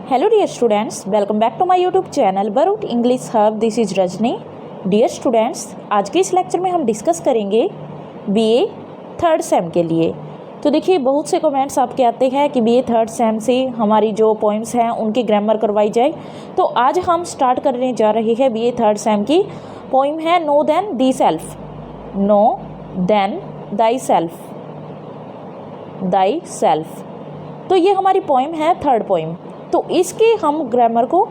Hello dear students, welcome back to my YouTube channel Baruch English Hub. This is Rajni. Dear students, आज के इस lecture में हम discuss करेंगे BA थर्ड सेम के लिए. तो देखिए बहुत से कमेंट्स आपके आते हैं कि BA थर्ड सेम से हमारी जो पोइम्स हैं उनकी ग्रामर करवाई जाए. तो आज हम स्टार्ट करने जा रहे हैं BA थर्ड सेम की. पोइम है know then thee self. Know then thy self. Thy self. तो ये हमारी पोइम है थर्ड पोइम. तो इसके हम ग्रामर को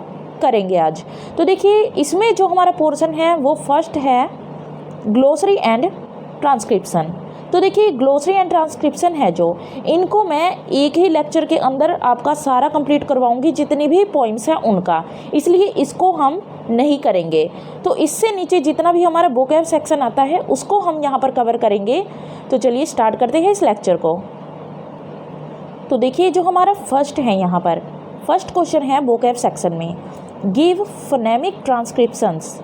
करेंगे आज. तो देखिए इसमें जो हमारा पोर्शन है वो फर्स्ट है ग्लोसरी एंड ट्रांसक्रिप्शन. तो देखिए ग्लोसरी एंड ट्रांसक्रिप्शन है जो इनको मैं एक ही लेक्चर के अंदर आपका सारा कंप्लीट करवाऊंगी जितनी भी पोइम्स हैं उनका, इसलिए इसको हम नहीं करेंगे. तो इससे नीचे जितना भी हमारा वोकैब सेक्शन आता है उसको हम यहाँ पर कवर करेंगे. तो चलिए स्टार्ट करते हैं इस लेक्चर को. तो देखिए जो हमारा फर्स्ट है यहाँ पर फर्स्ट क्वेश्चन है वोकैब सेक्शन में, give phonemic transcriptions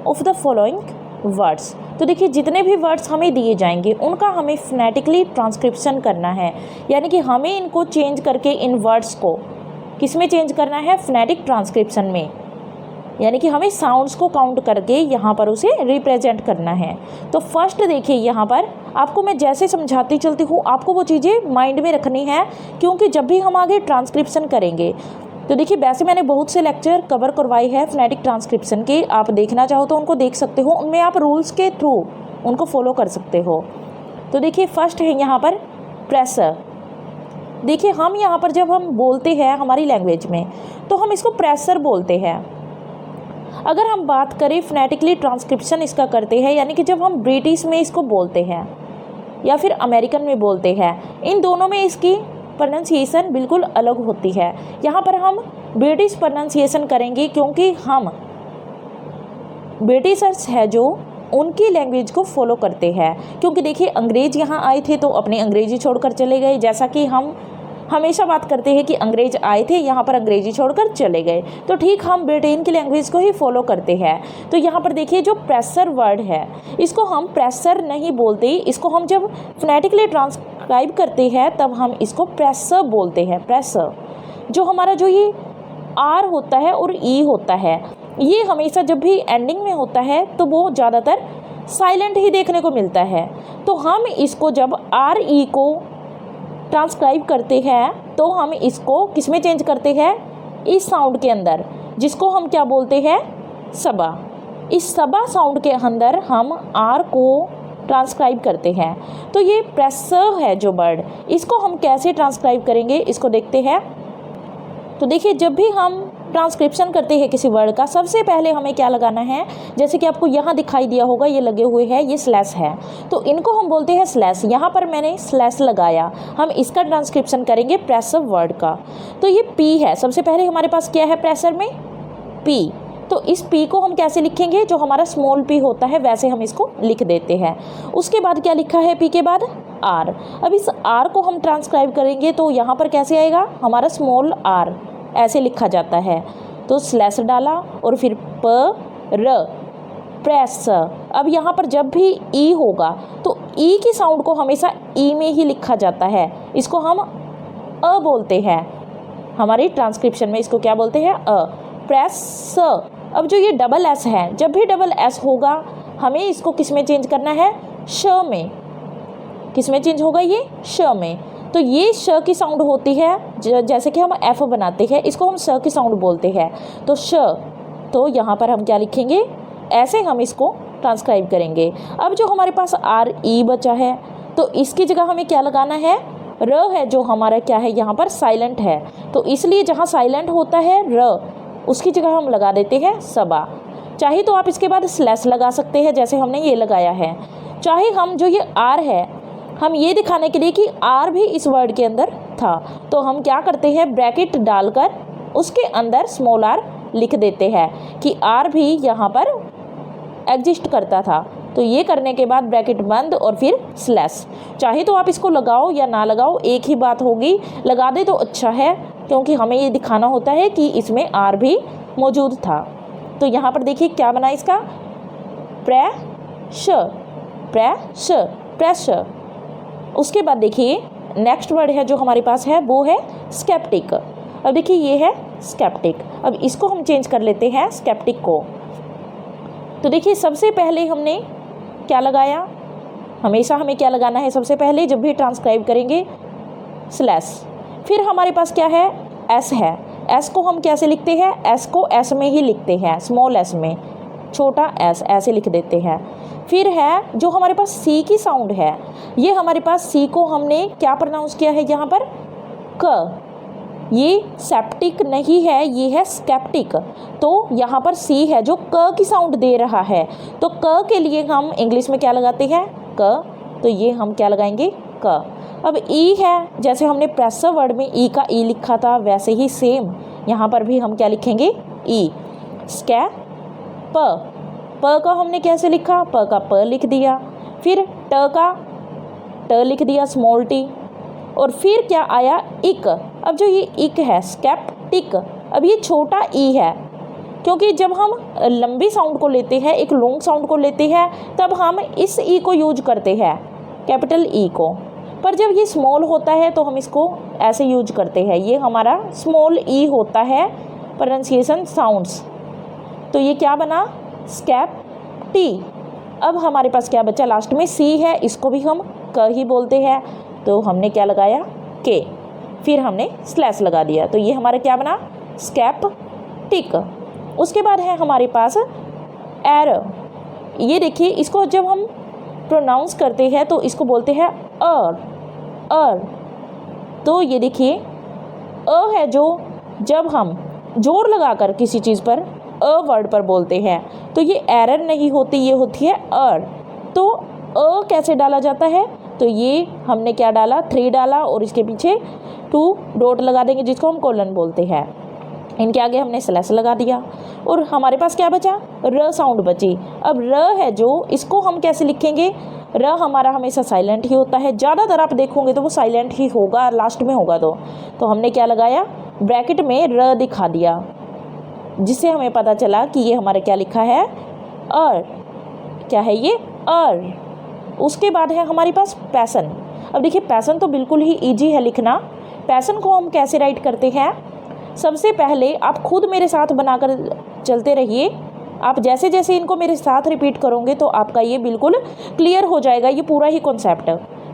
of the following words. तो देखिए जितने भी वर्ड्स हमें दिए जाएंगे उनका हमें फोनेटिकली ट्रांसक्रिप्शन करना है, यानी कि हमें इनको चेंज करके इन वर्ड्स को किस में चेंज करना है, फोनेटिक ट्रांसक्रिप्शन में, यानी कि हमें साउंड्स को काउंट करके यहाँ पर उसे रिप्रेजेंट करना है. तो फर्स्ट देखिए यहाँ पर आपको मैं जैसे समझाती चलती हूँ आपको वो चीज़ें माइंड में रखनी है, क्योंकि जब भी हम आगे ट्रांसक्रिप्शन करेंगे तो देखिए वैसे मैंने बहुत से लेक्चर कवर करवाए हैं फोनेटिक ट्रांसक्रिप्शन के, आप देखना चाहो तो उनको देख सकते हो, उनमें आप रूल्स के थ्रू उनको फॉलो कर सकते हो. तो देखिए फर्स्ट है यहाँ पर प्रेशर. देखिए हम यहाँ पर जब हम बोलते हैं हमारी लैंग्वेज में तो हम इसको प्रेशर बोलते हैं. अगर हम बात करें फोनेटिकली ट्रांसक्रिप्शन इसका करते हैं, यानी कि जब हम ब्रिटिश में इसको बोलते हैं या फिर अमेरिकन में बोलते हैं, इन दोनों में इसकी प्रोनाउंसिएशन बिल्कुल अलग होती है. यहाँ पर हम ब्रिटिश प्रोनाउंसिएशन करेंगे क्योंकि हम ब्रिटिशर्स है जो उनकी लैंग्वेज को फॉलो करते हैं. क्योंकि देखिए अंग्रेज यहाँ आए थे तो अपनी अंग्रेजी छोड़कर चले गए, जैसा कि हम हमेशा बात करते हैं कि अंग्रेज आए थे यहाँ पर अंग्रेजी छोड़कर चले गए. तो ठीक हम ब्रिटेन की लैंग्वेज को ही फॉलो करते हैं. तो यहाँ पर देखिए जो प्रेशर वर्ड है इसको हम प्रेशर नहीं बोलते, इसको हम जब फोनेटिकली ट्रांसक्राइब करते हैं तब हम इसको प्रेशर बोलते हैं. प्रेशर जो हमारा जो ये आर होता है और ई होता है ये हमेशा जब भी एंडिंग में होता है तो वो ज़्यादातर साइलेंट ही देखने को मिलता है. तो हम इसको जब आर ई को ट्रांसक्राइब करते हैं तो हम इसको किस में चेंज करते हैं, इस साउंड के अंदर, जिसको हम क्या बोलते हैं, सबा. इस सबा साउंड के अंदर हम आर को ट्रांसक्राइब करते हैं. तो ये प्रेशर है जो वर्ड, इसको हम कैसे ट्रांसक्राइब करेंगे इसको देखते हैं. तो देखिए जब भी हम ट्रांसक्रिप्शन करते हैं किसी वर्ड का सबसे पहले हमें क्या लगाना है, जैसे कि आपको यहाँ दिखाई दिया होगा ये लगे हुए हैं, ये स्लैश है, तो इनको हम बोलते हैं स्लैश. यहाँ पर मैंने स्लैश लगाया, हम इसका ट्रांसक्रिप्शन करेंगे प्रेशर वर्ड का. तो ये पी है, सबसे पहले हमारे पास क्या है प्रेशर में, पी. तो इस पी को हम कैसे लिखेंगे, जो हमारा स्मॉल पी होता है वैसे हम इसको लिख देते हैं. उसके बाद क्या लिखा है पी के बाद, आर. अब इस आर को हम ट्रांसक्राइब करेंगे तो यहाँ पर कैसे आएगा, हमारा स्मॉल आर ऐसे लिखा जाता है. तो स्लैश डाला और फिर प र प्रेस. अब यहाँ पर जब भी ई होगा तो ई की साउंड को हमेशा ई में ही लिखा जाता है, इसको हम अ बोलते हैं. हमारी ट्रांसक्रिप्शन में इसको क्या बोलते हैं, अ. प्रेस. अब जो ये डबल एस है, जब भी डबल एस होगा हमें इसको किस में चेंज करना है, श में. किस में चेंज होगा ये, श में. तो ये श की साउंड होती है, जैसे कि हम एफ बनाते हैं इसको हम श की साउंड बोलते हैं. तो श, तो यहाँ पर हम क्या लिखेंगे, ऐसे हम इसको ट्रांसक्राइब करेंगे. अब जो हमारे पास आर ई बचा है तो इसकी जगह हमें क्या लगाना है, र है जो हमारा क्या है यहाँ पर साइलेंट है, तो इसलिए जहाँ साइलेंट होता है र उसकी जगह हम लगा देते हैं सबा. चाहे तो आप इसके बाद स्लैश लगा सकते हैं जैसे हमने ये लगाया है, चाहे हम जो ये आर है हम ये दिखाने के लिए कि आर भी इस वर्ड के अंदर था तो हम क्या करते हैं, ब्रैकेट डालकर उसके अंदर स्मॉल आर लिख देते हैं कि आर भी यहाँ पर एग्जिस्ट करता था. तो ये करने के बाद ब्रैकेट बंद और फिर स्लैश. चाहे तो आप इसको लगाओ या ना लगाओ एक ही बात होगी, लगा दे तो अच्छा है क्योंकि हमें ये दिखाना होता है कि इसमें आर भी मौजूद था. तो यहाँ पर देखिए क्या बना इसका, प्रेश. प्रेश, प्रेश. उसके बाद देखिए नेक्स्ट वर्ड है जो हमारे पास है वो है स्केप्टिक. अब देखिए ये है स्केप्टिक। अब इसको हम चेंज कर लेते हैं स्केप्टिक को। तो देखिए सबसे पहले हमने क्या लगाया, हमेशा हमें क्या लगाना है सबसे पहले जब भी ट्रांसक्राइब करेंगे, स्लैश। फिर हमारे पास क्या है, एस है। एस को हम कैसे लिखते हैं, एस को एस में ही लिखते हैं, स्मॉल एस में, छोटा एस ऐसे लिख देते हैं। फिर है जो हमारे पास सी की साउंड है, ये हमारे पास सी को हमने क्या प्रोनाउंस किया है यहाँ पर, क। ये सेप्टिक नहीं है, ये है स्केप्टिक। तो यहाँ पर सी है जो क की साउंड दे रहा है, तो क के लिए हम इंग्लिश में क्या लगाते हैं, क। तो ये हम क्या लगाएंगे, क। अब ई है, जैसे हमने प्रेसर वर्ड में ई का ई लिखा था, वैसे ही सेम यहाँ पर भी हम क्या लिखेंगे, ई। स्कैप, प का हमने कैसे लिखा, प का प लिख दिया। फिर ट का ट लिख दिया, स्मॉल टी। और फिर क्या आया, इक। अब जो ये इक है, स्केप्टिक, अब ये छोटा ई है, क्योंकि जब हम लंबी साउंड को लेते हैं, एक लॉन्ग साउंड को लेते हैं, तब हम इस ई को यूज करते हैं, कैपिटल ई को। पर जब ये स्मॉल होता है तो हम इसको ऐसे यूज करते हैं, ये हमारा स्मॉल ई होता है प्रोनाउंसिएशन साउंड्स। तो ये क्या बना, स्केप्टी। अब हमारे पास क्या बचा, लास्ट में सी है, इसको भी हम क ही बोलते हैं, तो हमने क्या लगाया, के। फिर हमने स्लैश लगा दिया, तो ये हमारा क्या बना, स्केप्टिक। उसके बाद है हमारे पास एरर। ये देखिए, इसको जब हम प्रोनाउंस करते हैं तो इसको बोलते हैं अर। तो ये देखिए है जो जब हम जोर लगाकर किसी चीज़ पर वर्ड पर बोलते हैं तो ये एरर नहीं होती, ये होती है अर। तो कैसे डाला जाता है, तो ये हमने क्या डाला, 3 डाला और इसके पीछे 2 डॉट लगा देंगे जिसको हम कोलन बोलते हैं। इनके आगे हमने स्लैश लगा दिया और हमारे पास क्या बचा, र साउंड बची। अब र है जो, इसको हम कैसे लिखेंगे, र हमारा हमेशा साइलेंट ही होता है, ज़्यादातर आप देखोगे तो वो साइलेंट ही होगा, लास्ट में होगा। तो हमने क्या लगाया, ब्रैकेट में र दिखा दिया, जिससे हमें पता चला कि ये हमारा क्या लिखा है, अर। क्या है ये, अर। उसके बाद है हमारे पास पैसन। अब देखिए पैसन तो बिल्कुल ही ईजी है लिखना। पैसन को हम कैसे राइट करते हैं, सबसे पहले आप खुद मेरे साथ बनाकर चलते रहिए। आप जैसे जैसे इनको मेरे साथ रिपीट करोगे तो आपका ये बिल्कुल क्लियर हो जाएगा, ये पूरा ही कॉन्सेप्ट।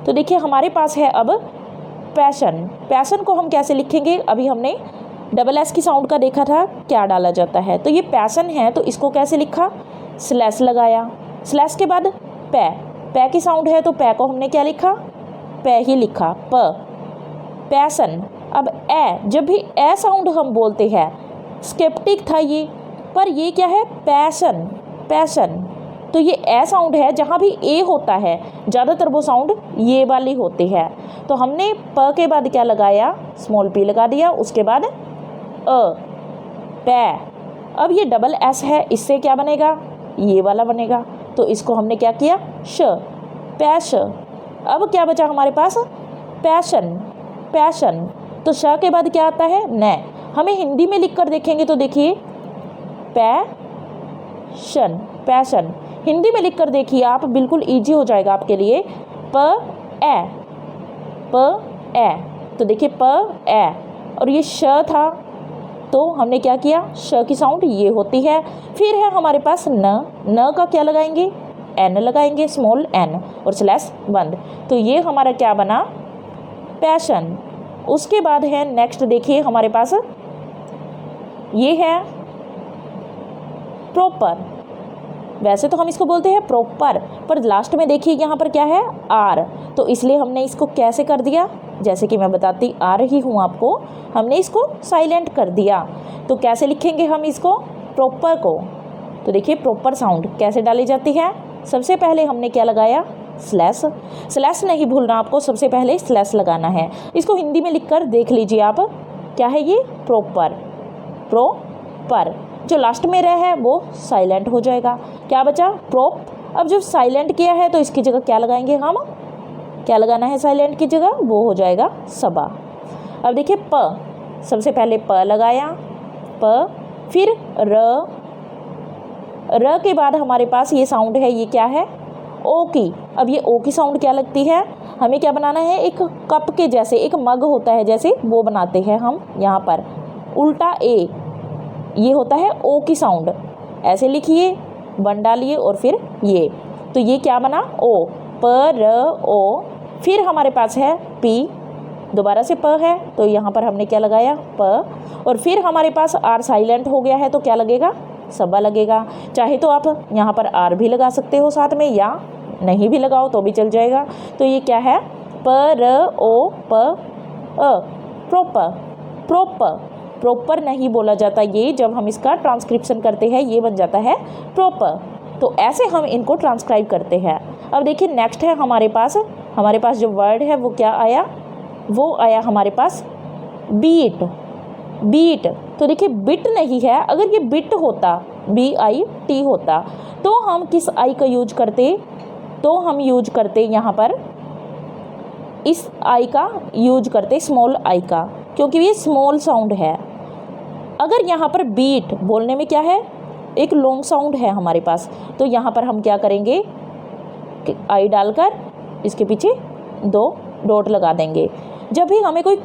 तो देखिए हमारे पास है अब पैशन। पैशन को हम कैसे लिखेंगे, अभी हमने डबल एस की साउंड का देखा था क्या डाला जाता है, तो ये पैशन है, तो इसको कैसे लिखा, स्लैश लगाया। स्लैश के बाद पै की साउंड है, तो पै को हमने क्या लिखा, पै ही लिखा, प, पैसन। अब ए, जब भी ए साउंड हम बोलते हैं, स्केप्टिक था ये, पर ये क्या है, पैशन। तो ये ए साउंड है, जहाँ भी ए होता है ज़्यादातर वो साउंड ये वाली होती है। तो हमने प के बाद क्या लगाया, स्मॉल पी लगा दिया, उसके बाद पै। अब ये डबल एस है, इससे क्या बनेगा, ये वाला बनेगा, तो इसको हमने क्या किया, श, पैश। अब क्या बचा हमारे पास, पैशन। तो श के बाद क्या आता है, न। हमें हिंदी में लिख कर देखेंगे तो देखिए पैशन। हिंदी में लिख कर देखिए आप, बिल्कुल ईजी हो जाएगा आपके लिए, प ए। तो देखिए प ए, और ये श था, तो हमने क्या किया, श की साउंड ये होती है। फिर है हमारे पास न का क्या लगाएंगे, एन लगाएंगे, स्मॉल एन और स्लैश बंद। तो ये हमारा क्या बना, पैशन। उसके बाद है नेक्स्ट, देखिए हमारे पास ये है प्रॉपर। वैसे तो हम इसको बोलते हैं प्रॉपर, पर लास्ट में देखिए यहाँ पर क्या है, आर, तो इसलिए हमने इसको कैसे कर दिया, जैसे कि मैं बताती आ रही हूँ आपको, हमने इसको साइलेंट कर दिया। तो कैसे लिखेंगे हम इसको, प्रॉपर को, तो देखिए प्रॉपर साउंड कैसे डाली जाती है, सबसे पहले हमने क्या लगाया, स्लैश नहीं भूलना आपको, सबसे पहले स्लैश लगाना है। इसको हिंदी में लिखकर देख लीजिए आप, क्या है ये, प्रॉपर। जो लास्ट में रह है वो साइलेंट हो जाएगा, क्या बचा, प्रॉप। अब जब साइलेंट किया है तो इसकी जगह क्या लगाएंगे हम, क्या लगाना है साइलेंट की जगह, वो हो जाएगा सबा। अब देखिए प, सबसे पहले प लगाया, प, फिर र के बाद हमारे पास ये साउंड है, ये क्या है, ओ की। अब ये ओ की साउंड क्या लगती है, हमें क्या बनाना है, एक कप के जैसे, एक मग होता है जैसे, वो बनाते हैं हम यहाँ पर। उल्टा ए, ये होता है ओ की साउंड, ऐसे लिखिए, वन डालिए और फिर ये, तो ये क्या बना, ओ, प र ओ। फिर हमारे पास है पी, दोबारा से प है तो यहाँ पर हमने क्या लगाया, प। और फिर हमारे पास आर साइलेंट हो गया है तो क्या लगेगा, सब्बा लगेगा। चाहे तो आप यहाँ पर आर भी लगा सकते हो साथ में, या नहीं भी लगाओ तो भी चल जाएगा। तो ये क्या है, प र ओ प अ, प्रोपर। प्रोपर, प्रॉपर नहीं बोला जाता ये, जब हम इसका ट्रांसक्रिप्शन करते हैं ये बन जाता है प्रॉपर। तो ऐसे हम इनको ट्रांसक्राइब करते हैं। अब देखिए नेक्स्ट है हमारे पास जो वर्ड है वो क्या आया, वो आया हमारे पास बीट। बीट, तो देखिए बिट नहीं है, अगर ये बिट होता, BIT होता, तो हम किस आई का यूज करते, तो हम यूज करते यहाँ पर इस आई का यूज करते, स्मॉल आई का, क्योंकि ये स्मॉल साउंड है। अगर यहाँ पर बीट बोलने में क्या है, एक लॉन्ग साउंड है हमारे पास, तो यहाँ पर हम क्या करेंगे, आई डालकर इसके पीछे 2 डॉट लगा देंगे। जब भी हमें कोई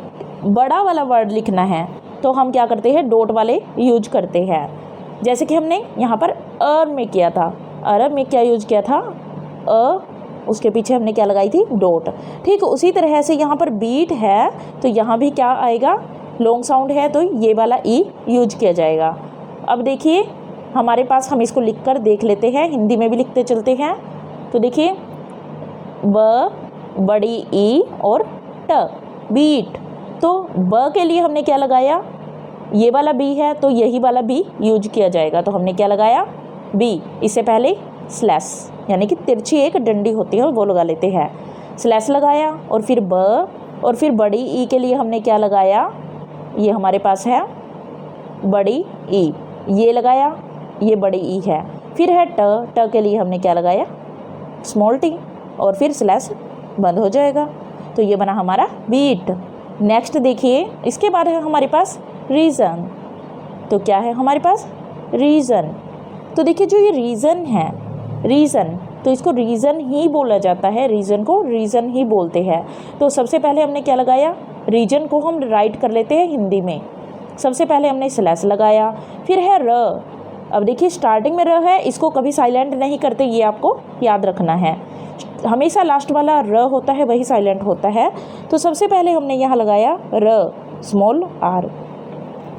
बड़ा वाला वर्ड लिखना है तो हम क्या करते हैं, डॉट वाले यूज करते हैं। जैसे कि हमने यहाँ पर अर में किया था, अरब में क्या यूज किया था, उसके पीछे हमने क्या लगाई थी, डॉट। ठीक, उसी तरह से यहाँ पर बीट है तो यहाँ भी क्या आएगा, लॉन्ग साउंड है तो ये वाला ई यूज किया जाएगा। अब देखिए हमारे पास, हम इसको लिख कर देख लेते हैं, हिंदी में भी लिखते चलते हैं। तो देखिए ब, बड़ी ई और ट, बीट। तो ब के लिए हमने क्या लगाया, ये वाला बी है तो यही वाला बी यूज किया जाएगा, तो हमने क्या लगाया, बी। इससे पहले स्लैश, यानी कि तिरछी एक डंडी होती है वो लगा लेते हैं, स्लैश लगाया। और फिर ब, और फिर बड़ी ई के लिए हमने क्या लगाया, ये हमारे पास है बड़ी ई, ये लगाया, ये बड़ी ई है। फिर है ट के लिए हमने क्या लगाया, स्मॉल टी, और फिर स्लैश, बंद हो जाएगा। तो ये बना हमारा बीट। नेक्स्ट देखिए, इसके बाद है हमारे पास रीज़न। तो क्या है हमारे पास, रीज़न। तो देखिए जो ये रीज़न है, रीज़न, तो इसको रीज़न ही बोला जाता है, रीज़न को रीज़न ही बोलते हैं। तो सबसे पहले हमने क्या लगाया, रीजन को हम राइट कर लेते हैं हिंदी में। सबसे पहले हमने स्लैश लगाया, फिर है र। अब देखिए स्टार्टिंग में र है, इसको कभी साइलेंट नहीं करते, ये आपको याद रखना है, हमेशा लास्ट वाला र होता है वही साइलेंट होता है। तो सबसे पहले हमने यहाँ लगाया र, स्मॉल आर।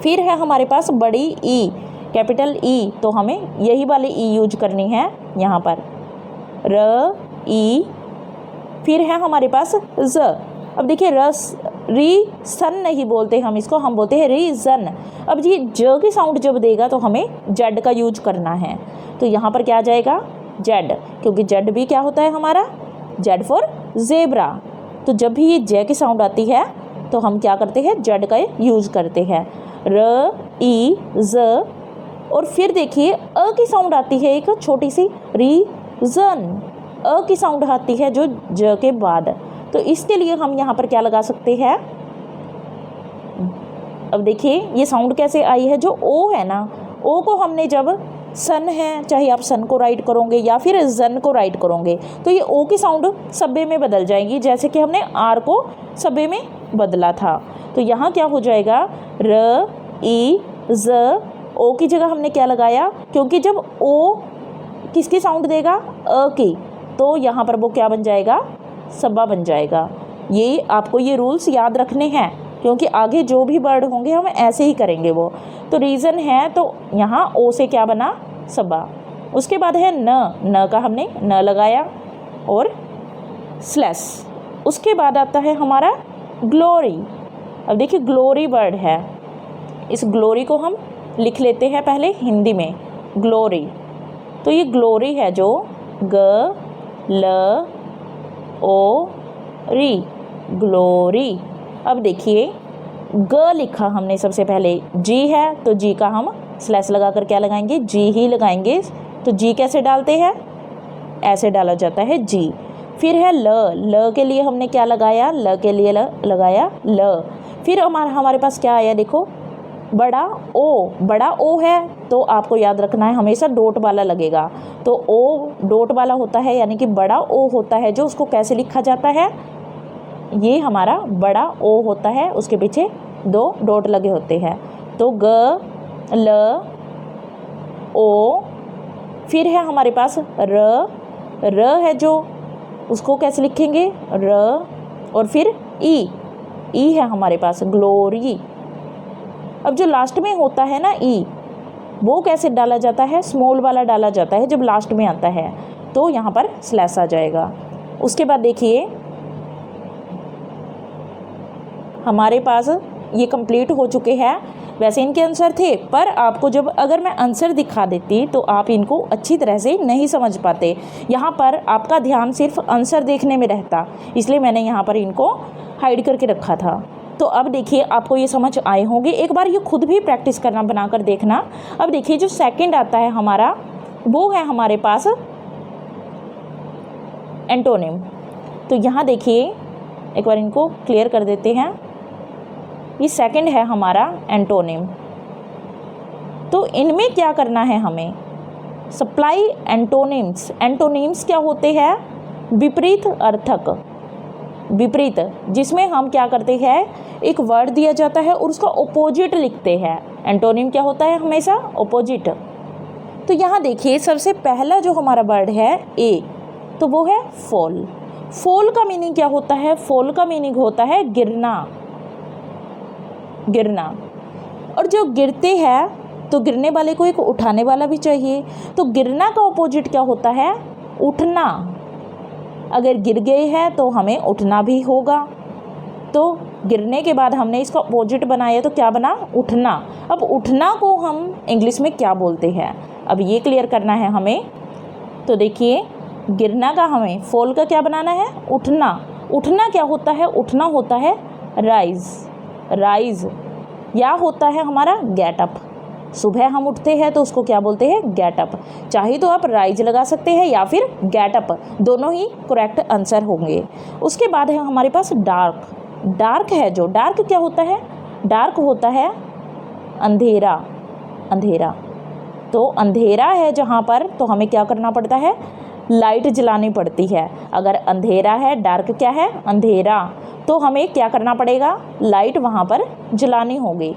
फिर है हमारे पास बड़ी ई, कैपिटल ई, तो हमें यही वाली ई यूज करनी है यहाँ पर, र ई। फिर है हमारे पास ज। अब देखिए री सन नहीं बोलते हम इसको, हम बोलते हैं रीजन। अब ये ज की साउंड जब देगा तो हमें जेड का यूज करना है, तो यहाँ पर क्या आ जाएगा, जेड, क्योंकि जेड भी क्या होता है हमारा, जेड फॉर जेब्रा। तो जब भी ये जे की साउंड आती है तो हम क्या करते हैं, जेड का यूज करते हैं, र ई ज। और फिर देखिए अ की साउंड आती है एक छोटी सी, रीजन, अ की साउंड आती है जो ज के बाद, तो इसके लिए हम यहाँ पर क्या लगा सकते हैं। अब देखिए ये साउंड कैसे आई है, जो ओ है ना, ओ को हमने जब सन है, चाहे आप सन को राइट करोगे या फिर जन को राइट करोगे, तो ये ओ की साउंड सब्बे में बदल जाएगी, जैसे कि हमने आर को सब्बे में बदला था। तो यहाँ क्या हो जाएगा, र ई ज, ओ की जगह हमने क्या लगाया, क्योंकि जब ओ किसकी साउंड देगा, अ की, तो यहाँ पर वो क्या बन जाएगा, सब्बा बन जाएगा। ये आपको ये रूल्स याद रखने हैं, क्योंकि आगे जो भी वर्ड होंगे हम ऐसे ही करेंगे वो। तो रीज़न है तो यहाँ ओ से क्या बना, सब्बा। उसके बाद है न का हमने न लगाया और स्लैश। उसके बाद आता है हमारा ग्लोरी। अब देखिए ग्लोरी वर्ड है, इस ग्लोरी को हम लिख लेते हैं पहले हिंदी में, ग्लोरी। तो ये ग्लोरी है जो ग ल ओ री, ग्लोरी। अब देखिए ग लिखा हमने सबसे पहले, जी है तो जी का हम स्लैश लगाकर क्या लगाएंगे, जी ही लगाएंगे। तो जी कैसे डालते हैं, ऐसे डाला जाता है जी। फिर है ल के लिए हमने क्या लगाया, ल के लिए लगाया ल। फिर हमारे पास क्या आया, देखो बड़ा ओ है तो आपको याद रखना है हमेशा डॉट वाला लगेगा। तो ओ डॉट वाला होता है यानी कि बड़ा ओ होता है जो उसको कैसे लिखा जाता है, ये हमारा बड़ा ओ होता है, उसके पीछे 2 डॉट लगे होते हैं। तो ग ल ओ, फिर है हमारे पास र है जो उसको कैसे लिखेंगे र, और फिर ई है हमारे पास ग्लोरी। अब जो लास्ट में होता है ना ई, वो कैसे डाला जाता है, स्मॉल वाला डाला जाता है जब लास्ट में आता है, तो यहाँ पर स्लैश आ जाएगा। उसके बाद देखिए हमारे पास ये कंप्लीट हो चुके हैं। वैसे इनके आंसर थे, पर आपको जब अगर मैं आंसर दिखा देती तो आप इनको अच्छी तरह से नहीं समझ पाते। यहाँ पर आपका ध्यान सिर्फ आंसर देखने में रहता, इसलिए मैंने यहाँ पर इनको हाइड करके रखा था। तो अब देखिए आपको ये समझ आए होंगे, एक बार ये खुद भी प्रैक्टिस करना, बनाकर देखना। अब देखिए जो सेकंड आता है हमारा, वो है हमारे पास एंटोनिम। तो यहाँ देखिए एक बार इनको क्लियर कर देते हैं, ये सेकंड है हमारा एंटोनिम। तो इनमें क्या करना है हमें, सप्लाई एंटोनिम्स। एंटोनिम्स क्या होते हैं, विपरीत अर्थक, विपरीत, जिसमें हम क्या करते हैं, एक वर्ड दिया जाता है और उसका ऑपोजिट लिखते हैं। एंटोनिम क्या होता है, हमेशा ऑपोजिट। तो यहाँ देखिए सबसे पहला जो हमारा वर्ड है ए, तो वो है फॉल। फॉल का मीनिंग क्या होता है, फॉल का मीनिंग होता है गिरना, गिरना। और जो गिरते हैं तो गिरने वाले को एक उठाने वाला भी चाहिए, तो गिरना का ऑपोजिट क्या होता है, उठना। अगर गिर गए हैं तो हमें उठना भी होगा, तो गिरने के बाद हमने इसका ऑपोजिट बनाया तो क्या बना, उठना। अब उठना को हम इंग्लिश में क्या बोलते हैं, अब ये क्लियर करना है हमें। तो देखिए गिरना का हमें फॉल का क्या बनाना है, उठना। उठना क्या होता है, उठना होता है राइज, राइज, या होता है हमारा गेट अप। सुबह हम उठते हैं तो उसको क्या बोलते हैं, गेट अप। चाहे तो आप राइज लगा सकते हैं या फिर गेट अप, दोनों ही करेक्ट आंसर होंगे। उसके बाद है हमारे पास डार्क। डार्क है जो, डार्क क्या होता है, डार्क होता है अंधेरा, अंधेरा। तो अंधेरा है जहाँ पर, तो हमें क्या करना पड़ता है, लाइट जलानी पड़ती है। अगर अंधेरा है, डार्क क्या है, अंधेरा, तो हमें क्या करना पड़ेगा, लाइट वहाँ पर जलानी होगी।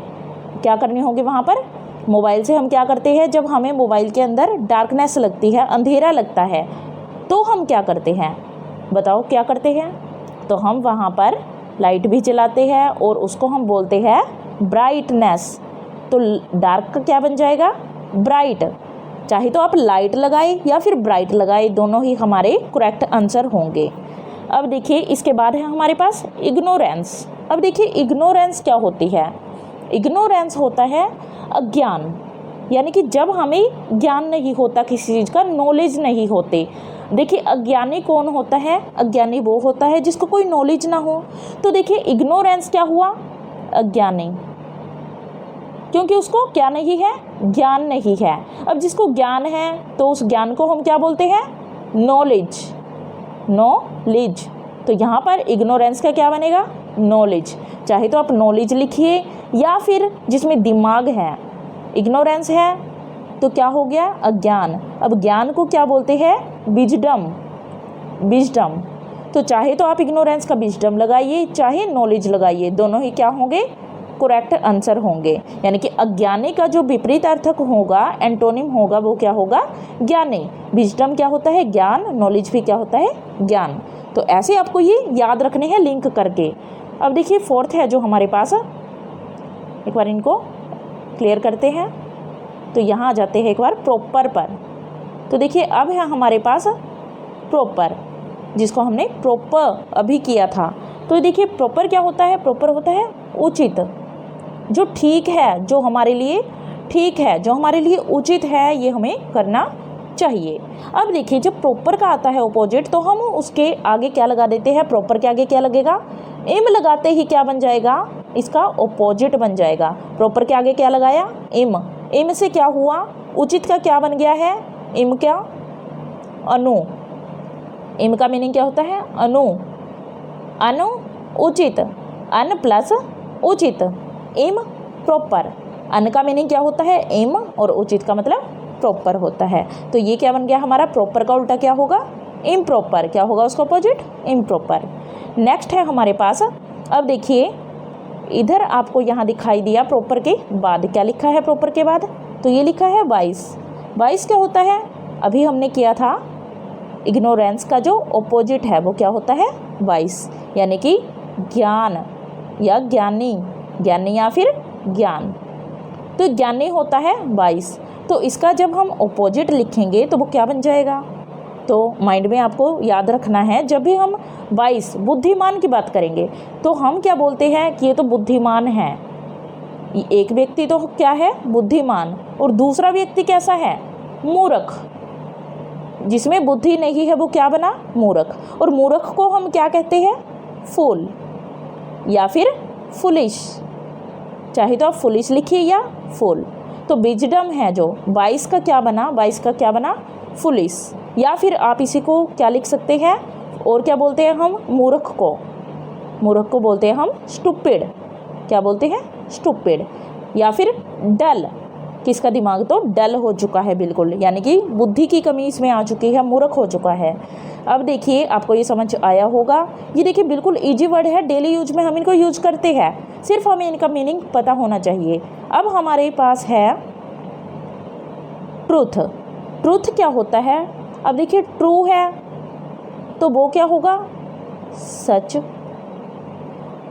क्या करनी होगी वहाँ पर, मोबाइल से हम क्या करते हैं, जब हमें मोबाइल के अंदर डार्कनेस लगती है, अंधेरा लगता है, तो हम क्या करते हैं, बताओ क्या करते हैं, तो हम वहाँ पर लाइट भी जलाते हैं और उसको हम बोलते हैं ब्राइटनेस। तो डार्क का क्या बन जाएगा, ब्राइट। चाहे तो आप लाइट लगाए या फिर ब्राइट लगाए, दोनों ही हमारे करेक्ट आंसर होंगे। अब देखिए इसके बाद है हमारे पास इग्नोरेंस। अब देखिए इग्नोरेंस क्या होती है, इग्नोरेंस होता है अज्ञान, यानी कि जब हमें ज्ञान नहीं होता किसी चीज़ का, नॉलेज नहीं होती। देखिए अज्ञानी कौन होता है, अज्ञानी वो होता है जिसको कोई नॉलेज ना हो। तो देखिए इग्नोरेंस क्या हुआ, अज्ञानी, क्योंकि उसको क्या नहीं है, ज्ञान नहीं है। अब जिसको ज्ञान है तो उस ज्ञान को हम क्या बोलते हैं, नॉलेज, नॉलेज। तो यहाँ पर इग्नोरेंस का क्या बनेगा, नॉलेज। चाहे तो आप नॉलेज लिखिए या फिर जिसमें दिमाग है, इग्नोरेंस है तो क्या हो गया, अज्ञान। अब ज्ञान को क्या बोलते हैं, विजडम, विजडम। तो चाहे तो आप इग्नोरेंस का विजडम लगाइए, चाहे नॉलेज लगाइए, दोनों ही क्या होंगे, करेक्ट आंसर होंगे। यानी कि अज्ञानी का जो विपरीत अर्थक होगा, एंटोनिम होगा, वो क्या होगा, ज्ञानी। विजडम क्या होता है, ज्ञान, नॉलेज भी क्या होता है, ज्ञान। तो ऐसे आपको ये याद रखने हैं लिंक करके। अब देखिए फोर्थ है जो हमारे पास, एक बार इनको क्लियर करते हैं। तो यहाँ आ जाते हैं एक बार प्रॉपर पर। तो देखिए अब है हमारे पास प्रॉपर, जिसको हमने प्रॉपर अभी किया था। तो देखिए प्रॉपर क्या होता है, प्रॉपर होता है उचित, जो ठीक है, जो हमारे लिए ठीक है, जो हमारे लिए उचित है, ये हमें करना चाहिए। अब देखिए जब प्रॉपर का आता है ऑपोजिट, तो हम उसके आगे क्या लगा देते हैं, प्रॉपर के आगे क्या लगेगा, एम लगाते ही क्या बन जाएगा, इसका ऑपोजिट बन जाएगा। प्रॉपर के आगे क्या लगाया, एम। एम से क्या हुआ, उचित का क्या बन गया है, एम क्या, अनु। एम का मीनिंग क्या होता है, अनु, अनु उचित, अन प्लस उचित, एम प्रॉपर। अन का मीनिंग क्या होता है? एम, और उचित का मतलब प्रॉपर होता है। तो ये क्या बन गया हमारा? प्रॉपर का उल्टा क्या होगा? इम्प्रॉपर। क्या होगा उसका अपोजिट? इम्प्रॉपर। नेक्स्ट है हमारे पास, अब देखिए इधर आपको यहाँ दिखाई दिया प्रॉपर के बाद क्या लिखा है? प्रॉपर के बाद तो ये लिखा है वाइस। वाइस क्या होता है? अभी हमने किया था इग्नोरेंस का जो ऑपोजिट है वो क्या होता है? वाइस, यानी कि ज्ञान या ज्ञानी, ज्ञानी या फिर ज्ञान। तो ज्ञानी होता है वाइस। तो इसका जब हम ऑपोजिट लिखेंगे तो वो क्या बन जाएगा? तो माइंड में आपको याद रखना है, जब भी हम वाइस बुद्धिमान की बात करेंगे तो हम क्या बोलते हैं कि ये तो बुद्धिमान है। एक व्यक्ति तो क्या है? बुद्धिमान, और दूसरा व्यक्ति कैसा है? मूर्ख। जिसमें बुद्धि नहीं है वो क्या बना? मूर्ख। और मूर्ख को हम क्या कहते हैं? फूल या फिर फुलिश। चाहे तो आप फुलिश लिखिए या फूल। तो विजडम है जो वाइस का क्या बना? वाइस का क्या बना? फुलिश। या फिर आप इसी को क्या लिख सकते हैं? और क्या बोलते हैं हम? मूर्ख को, मूर्ख को बोलते हैं हम स्टूपिड। क्या बोलते हैं? स्टूपिड। या फिर डल, किसका दिमाग तो डल हो चुका है बिल्कुल, यानी कि बुद्धि की कमी इसमें आ चुकी है, मूर्ख हो चुका है। अब देखिए आपको ये समझ आया होगा। ये देखिए बिल्कुल इजी वर्ड है, डेली यूज में हम इनको यूज करते हैं, सिर्फ हमें इनका मीनिंग पता होना चाहिए। अब हमारे पास है ट्रूथ। ट्रूथ क्या होता है? अब देखिए ट्रू है तो वो क्या होगा? सच।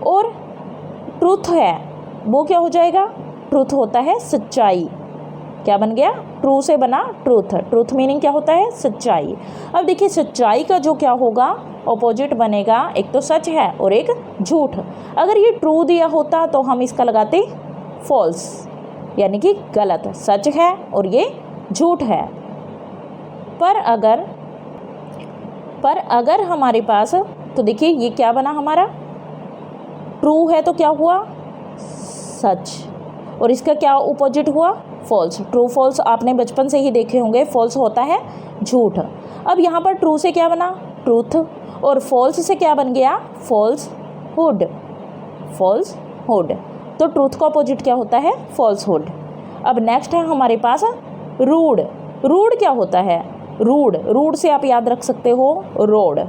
और ट्रूथ है वो क्या हो जाएगा? ट्रूथ होता है सच्चाई। क्या बन गया? ट्रू से बना ट्रूथ। ट्रूथ मीनिंग क्या होता है? सच्चाई। अब देखिए सच्चाई का जो क्या होगा? ऑपोजिट बनेगा, एक तो सच है और एक झूठ। अगर ये ट्रू दिया होता तो हम इसका लगाते फॉल्स, यानी कि गलत। सच है और ये झूठ है। पर अगर हमारे पास, तो देखिए ये क्या बना हमारा? ट्रू है तो क्या हुआ? सच। और इसका क्या ऑपोजिट हुआ? फॉल्स। ट्रू फॉल्स आपने बचपन से ही देखे होंगे, फॉल्स होता है झूठ। अब यहाँ पर ट्रू से क्या बना? ट्रूथ। और फॉल्स से क्या बन गया? Falsehood. Falsehood. तो ट्रूथ का ऑपोजिट क्या होता है? False hood. अब नेक्स्ट है हमारे पास रूड। रूड क्या होता है? रूड, रूड से आप याद रख सकते हो रोड।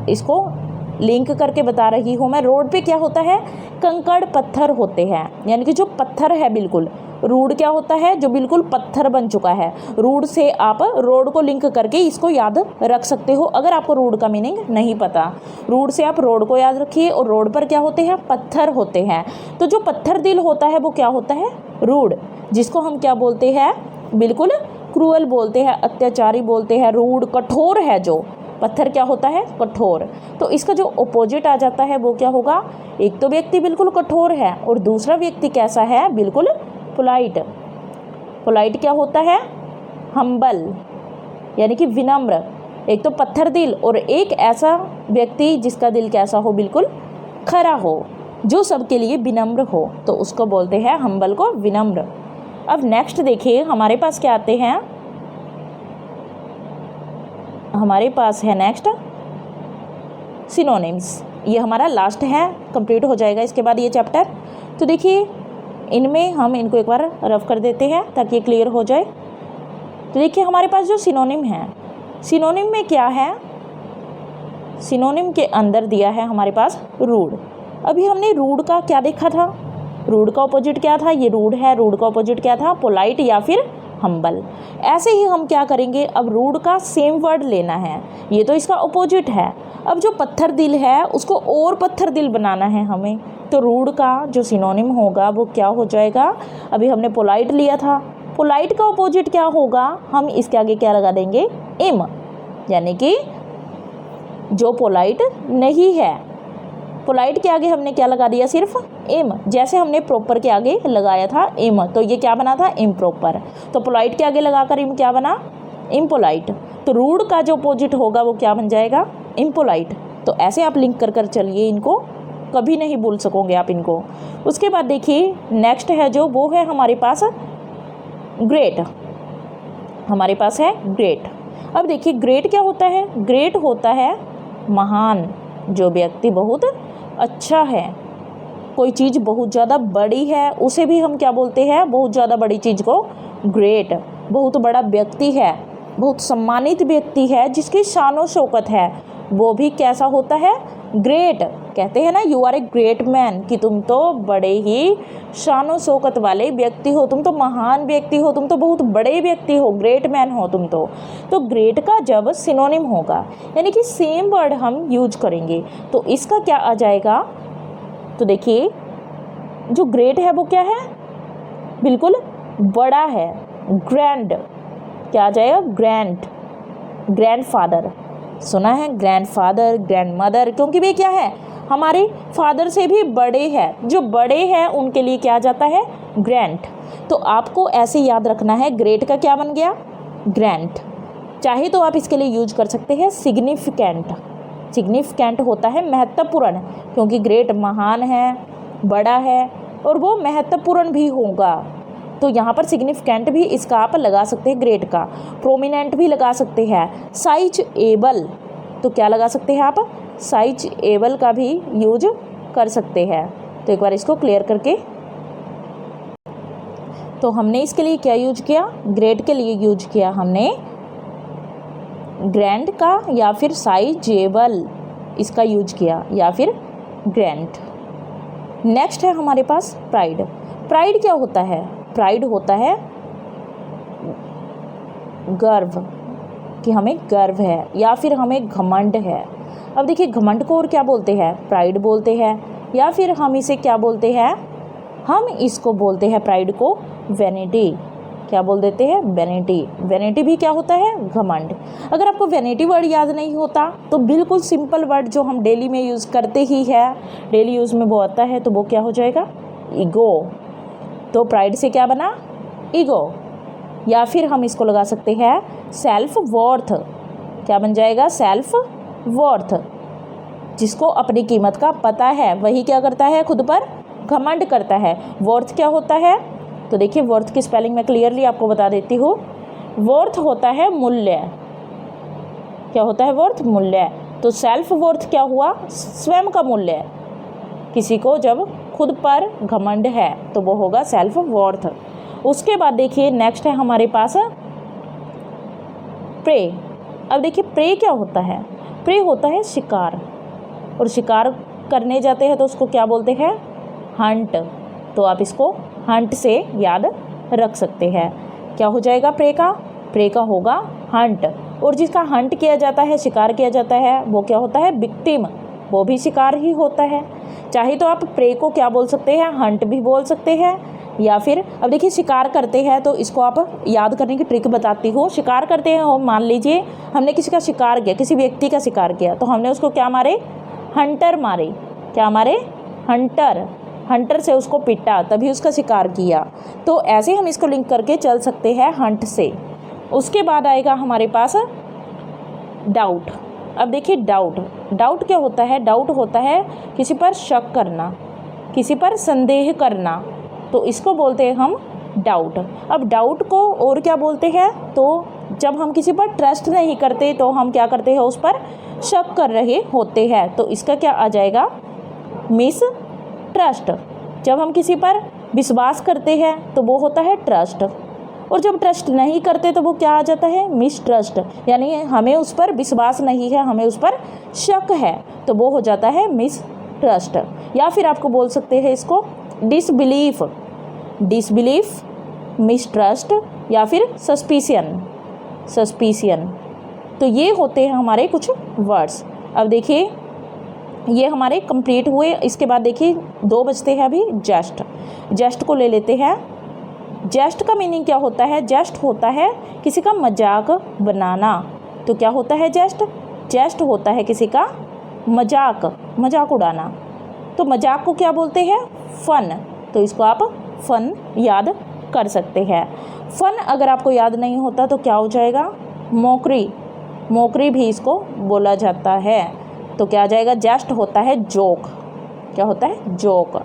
इसको लिंक करके बता रही हूँ मैं। रोड पे क्या होता है? कंकड़ पत्थर होते हैं, यानी कि जो पत्थर है बिल्कुल। रूड क्या होता है? जो बिल्कुल पत्थर बन चुका है। रूड से आप रोड को लिंक करके इसको याद रख सकते हो, अगर आपको रूड का मीनिंग नहीं पता। रूड से आप रोड को याद रखिए, और रोड पर क्या होते हैं? पत्थर होते हैं। तो जो पत्थर दिल होता है वो क्या होता है? रूड। जिसको हम क्या बोलते हैं? बिल्कुल क्रूअल बोलते हैं, अत्याचारी बोलते हैं, रूड कठोर है। जो पत्थर क्या होता है? कठोर। तो इसका जो ऑपोजिट आ जाता है वो क्या होगा? एक तो व्यक्ति बिल्कुल कठोर है और दूसरा व्यक्ति कैसा है? बिल्कुल पोलाइट। पोलाइट क्या होता है? हम्बल, यानी कि विनम्र। एक तो पत्थर दिल और एक ऐसा व्यक्ति जिसका दिल कैसा हो? बिल्कुल खरा हो, जो सबके लिए विनम्र हो, तो उसको बोलते हैं हम्बल को विनम्र। अब नेक्स्ट देखिए हमारे पास क्या आते हैं? हमारे पास है नेक्स्ट सिनोनिम्स। ये हमारा लास्ट है, कंप्लीट हो जाएगा इसके बाद ये चैप्टर। तो देखिए इनमें हम इनको एक बार रफ कर देते हैं ताकि ये क्लियर हो जाए। तो देखिए हमारे पास जो सिनोनिम है, सिनोनिम में क्या है? सिनोनिम के अंदर दिया है हमारे पास रूड। अभी हमने रूड का क्या देखा था? रूड का ऑपोजिट क्या था? ये रूड है। रूड का ऑपोजिट क्या था? पोलाइट या फिर हम्बल। ऐसे ही हम क्या करेंगे? अब रूड का सेम वर्ड लेना है, ये तो इसका ऑपोजिट है। अब जो पत्थर दिल है उसको और पत्थर दिल बनाना है हमें। तो रूड का जो सिनोनिम होगा वो क्या हो जाएगा? अभी हमने पोलाइट लिया था, पोलाइट का ऑपोजिट क्या होगा? हम इसके आगे क्या लगा देंगे? इम, यानी कि जो पोलाइट नहीं है। पोलाइट के आगे हमने क्या लगा दिया? सिर्फ इम, जैसे हमने प्रॉपर के आगे लगाया था इम, तो ये क्या बना था? इम्प्रॉपर। तो पोलाइट के आगे लगाकर इम क्या बना? इम्पोलाइट। तो रूड का जो अपोजिट होगा वो क्या बन जाएगा? इम्पोलाइट। तो ऐसे आप लिंक कर चलिए, इनको कभी नहीं भूल सकोगे आप इनको। उसके बाद देखिए नेक्स्ट है जो, वो है हमारे पास ग्रेट। हमारे पास है ग्रेट। अब देखिए ग्रेट क्या होता है? ग्रेट होता है महान, जो व्यक्ति बहुत अच्छा है। कोई चीज़ बहुत ज़्यादा बड़ी है उसे भी हम क्या बोलते हैं, बहुत ज़्यादा बड़ी चीज़ को ग्रेट। बहुत बड़ा व्यक्ति है, बहुत सम्मानित व्यक्ति है जिसकी शान और शौकत है, वो भी कैसा होता है, ग्रेट। कहते हैं ना you are a great man, कि तुम तो बड़े ही शान और शौकत वाले व्यक्ति हो, तुम तो महान व्यक्ति हो, तुम तो बहुत बड़े व्यक्ति हो, ग्रेट मैन हो तुम तो ग्रेट का जब सिनोनिम होगा यानी कि सेम वर्ड हम यूज करेंगे तो इसका क्या आ जाएगा, तो देखिए जो ग्रेट है वो क्या है, बिल्कुल बड़ा है, ग्रैंड। क्या आ जाएगा, ग्रैंड, ग्रैंडफादर। सुना है ग्रैंडफादर, ग्रैंडमदर, क्योंकि वे क्या है, हमारे फादर से भी बड़े हैं, जो बड़े हैं उनके लिए क्या आ जाता है, ग्रैंड। तो आपको ऐसे याद रखना है, ग्रेट का क्या बन गया, ग्रैंड। चाहे तो आप इसके लिए यूज कर सकते हैं सिग्निफिकेंट। सिग्निफिकेंट होता है महत्वपूर्ण, क्योंकि ग्रेट महान है, बड़ा है और वो महत्वपूर्ण भी होगा, तो यहाँ पर सिग्निफिकेंट भी इसका आप लगा सकते हैं ग्रेट का। प्रोमिनेंट भी लगा सकते हैं, साइज एबल, तो क्या लगा सकते हैं आप, साइज एबल का भी यूज कर सकते हैं। तो एक बार इसको क्लियर करके, तो हमने इसके लिए क्या यूज किया, ग्रेट के लिए यूज किया हमने ग्रैंड का या फिर साइजेबल, इसका यूज किया या फिर ग्रैंड। नेक्स्ट है हमारे पास प्राइड। प्राइड क्या होता है, प्राइड होता है गर्व, कि हमें गर्व है या फिर हमें घमंड है। अब देखिए घमंड को और क्या बोलते हैं, प्राइड बोलते हैं, या फिर हम इसे क्या बोलते हैं, हम इसको बोलते हैं प्राइड को वैनिटी। क्या बोल देते हैं, वैनिटी। वैनिटी भी क्या होता है, घमंड। अगर आपको वैनिटी वर्ड याद नहीं होता तो बिल्कुल सिंपल वर्ड जो हम डेली में यूज़ करते ही है, डेली यूज़ में वो आता है, तो वो क्या हो जाएगा, ईगो। तो प्राइड से क्या बना, ईगो। या फिर हम इसको लगा सकते हैं सेल्फ वॉर्थ। क्या बन जाएगा, सेल्फ वॉर्थ। जिसको अपनी कीमत का पता है वही क्या करता है, खुद पर घमंड करता है। वॉर्थ क्या होता है, तो देखिए वर्थ की स्पेलिंग मैं क्लियरली आपको बता देती हूँ। वर्थ होता है मूल्य। क्या होता है वर्थ, मूल्य। तो सेल्फ वर्थ क्या हुआ, स्वयं का मूल्य। किसी को जब खुद पर घमंड है तो वो होगा सेल्फ वर्थ। उसके बाद देखिए नेक्स्ट है हमारे पास प्रे। अब देखिए प्रे क्या होता है, प्रे होता है शिकार, और शिकार करने जाते हैं तो उसको क्या बोलते हैं, हंट। तो आप इसको हंट से याद रख सकते हैं। क्या हो जाएगा प्रे का, प्रे का होगा हंट। और जिसका हंट किया जाता है, शिकार किया जाता है, वो क्या होता है, विक्टिम, वो भी शिकार ही होता है। चाहे तो आप प्रे को क्या बोल सकते हैं, हंट भी बोल सकते हैं, या फिर अब देखिए शिकार करते हैं तो इसको आप याद करने की ट्रिक बताती हूँ। शिकार करते हैं हम, मान लीजिए हमने किसी का शिकार किया, किसी व्यक्ति का शिकार किया, तो हमने उसको क्या मारे, हंटर मारे। क्या मारे, हंटर। हंटर से उसको पिटा तभी उसका शिकार किया। तो ऐसे हम इसको लिंक करके चल सकते हैं हंट से। उसके बाद आएगा हमारे पास डाउट। अब देखिए डाउट, डाउट क्या होता है, डाउट होता है किसी पर शक करना, किसी पर संदेह करना, तो इसको बोलते हैं हम डाउट। अब डाउट को और क्या बोलते हैं, तो जब हम किसी पर ट्रस्ट नहीं करते तो हम क्या करते हैं, उस पर शक कर रहे होते हैं, तो इसका क्या आ जाएगा, मिस ट्रस्ट। जब हम किसी पर विश्वास करते हैं तो वो होता है ट्रस्ट, और जब ट्रस्ट नहीं करते तो वो क्या आ जाता है, मिसट्रस्ट। यानी हमें उस पर विश्वास नहीं है, हमें उस पर शक है, तो वो हो जाता है मिसट्रस्ट। या फिर आपको बोल सकते हैं इसको डिसबिलीफ, डिसबिलीफ, मिसट्रस्ट, या फिर सस्पिशियन, सस्पिशियन। तो ये होते हैं हमारे कुछ वर्ड्स। अब देखिए ये हमारे कंप्लीट हुए। इसके बाद देखिए 2 बचते हैं अभी, जस्ट। जस्ट को ले लेते हैं। जस्ट का मीनिंग क्या होता है, जस्ट होता है किसी का मजाक बनाना। तो क्या होता है जस्ट, जस्ट होता है किसी का मजाक, मजाक उड़ाना। तो मजाक को क्या बोलते हैं, फन। तो इसको आप फन याद कर सकते हैं। फन अगर आपको याद नहीं होता तो क्या हो जाएगा, मोकरी, मोकरी भी इसको बोला जाता है। तो क्या आ जाएगा, जेस्ट होता है जोक। क्या होता है, joke.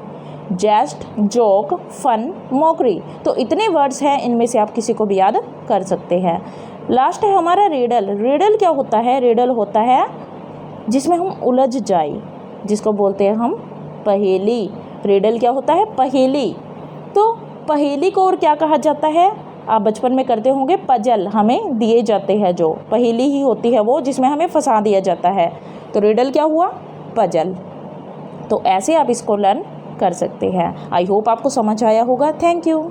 Jest, joke, fun, mockery. तो इतने वर्ड्स हैं, इनमें से आप किसी को भी याद कर सकते हैं। लास्ट है हमारा रिडल। रिडल क्या होता है, रिडल होता है जिसमें हम उलझ जाए, जिसको बोलते हैं हम पहेली। रिडल क्या होता है? पहेली। तो पहेली को और क्या कहा जाता है? आप बचपन में करते होंगे, पजल हमें दिए जाते हैं, जो पहेली ही होती है वो जिसमें हमें फंसा दिया जाता है। तो रिडल क्या हुआ? पजल। तो ऐसे आप इसको लर्न कर सकते हैं। आई होप आपको समझ आया होगा। Thank you.